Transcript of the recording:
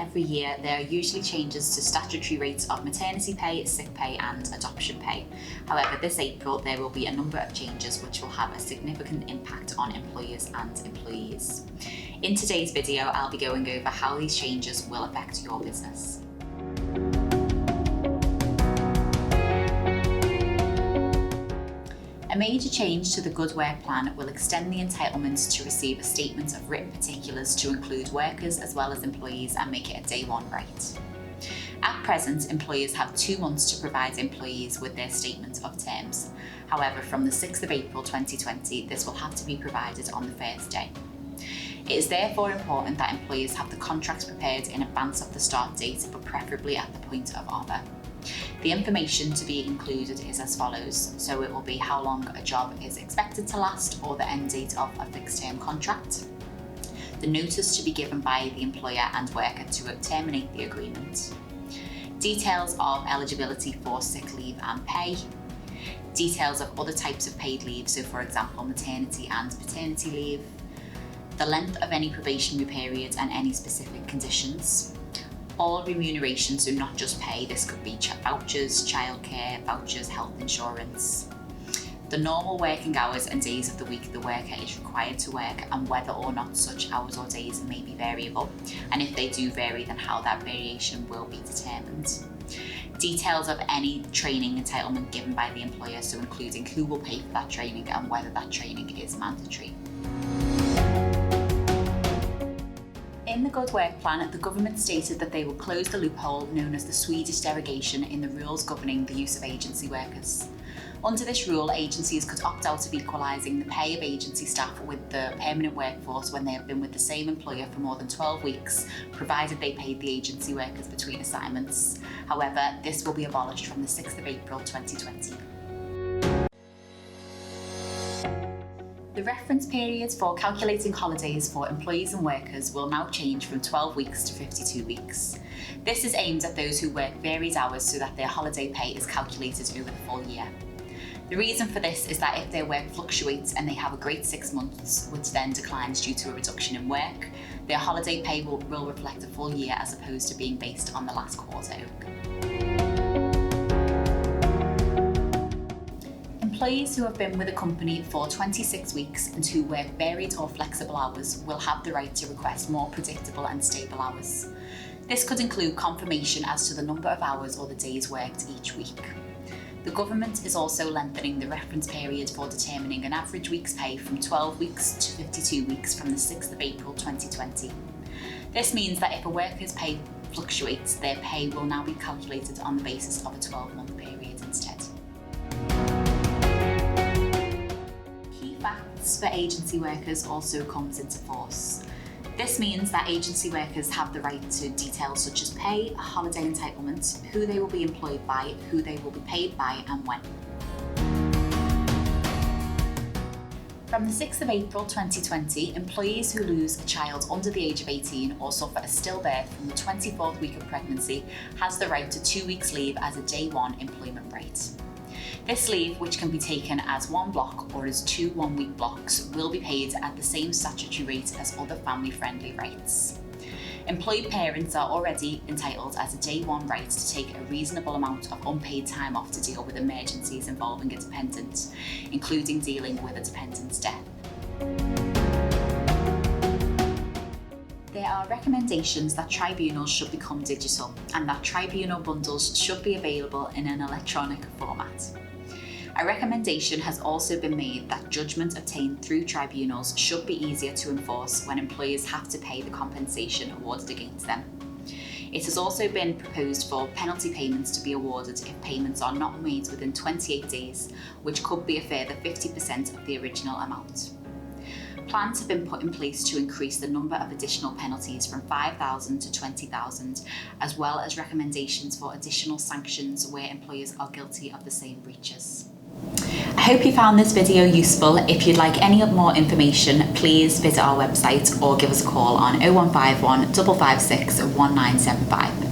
every year, there are usually changes to statutory rates of maternity pay, sick pay and adoption pay. However, this April there will be a number of changes which will have a significant impact on employers and employees. In today's video, I'll be going over how these changes will affect your business. A major change to the Good Work Plan will extend the entitlements to receive a statement of written particulars to include workers as well as employees and make it a day one right. At present, employers have 2 months to provide employees with their statement of terms. However, from the 6th of April 2020, this will have to be provided on the first day. It is therefore important that employers have the contracts prepared in advance of the start date, but preferably at the point of offer. The information to be included is as follows, so it will be how long a job is expected to last or the end date of a fixed term contract, the notice to be given by the employer and worker to terminate the agreement, details of eligibility for sick leave and pay, details of other types of paid leave, so for example maternity and paternity leave, the length of any probationary period and any specific conditions, all remuneration, so not just pay, this could be vouchers, childcare, vouchers, health insurance, the normal working hours and days of the week the worker is required to work and whether or not such hours or days may be variable, and if they do vary then how that variation will be determined. Details of any training entitlement given by the employer, so including who will pay for that training and whether that training is mandatory. In the Good Work Plan, the government stated that they will close the loophole known as the Swedish derogation in the rules governing the use of agency workers. Under this rule, agencies could opt out of equalising the pay of agency staff with the permanent workforce when they have been with the same employer for more than 12 weeks, provided they paid the agency workers between assignments. However, this will be abolished from the 6th of April 2020. The reference periods for calculating holidays for employees and workers will now change from 12 weeks to 52 weeks. This is aimed at those who work varied hours so that their holiday pay is calculated over the full year. The reason for this is that if their work fluctuates and they have a great 6 months, which then declines due to a reduction in work, their holiday pay will reflect a full year as opposed to being based on the last quarter only. Employees who have been with a company for 26 weeks and who work varied or flexible hours will have the right to request more predictable and stable hours. This could include confirmation as to the number of hours or the days worked each week. The government is also lengthening the reference period for determining an average week's pay from 12 weeks to 52 weeks from the 6th of April 2020. This means that if a worker's pay fluctuates, their pay will now be calculated on the basis of a 12-month period instead. Facts for agency workers also comes into force. This means that agency workers have the right to details such as pay, holiday entitlement, who they will be employed by, who they will be paid by and when. From the 6th of April 2020, employees who lose a child under the age of 18 or suffer a stillbirth from the 24th week of pregnancy has the right to 2 weeks leave as a day one employment right. This leave, which can be taken as one block or as 2 one-week blocks, will be paid at the same statutory rate as other family-friendly rights. Employed parents are already entitled as a day one right to take a reasonable amount of unpaid time off to deal with emergencies involving a dependent, including dealing with a dependent's death. There are recommendations that tribunals should become digital and that tribunal bundles should be available in an electronic format. A recommendation has also been made that judgment obtained through tribunals should be easier to enforce when employers have to pay the compensation awarded against them. It has also been proposed for penalty payments to be awarded if payments are not made within 28 days, which could be a further 50% of the original amount. Plans have been put in place to increase the number of additional penalties from 5,000 to 20,000, as well as recommendations for additional sanctions where employers are guilty of the same breaches. I hope you found this video useful. If you'd like any more information, please visit our website or give us a call on 0151 556 1975.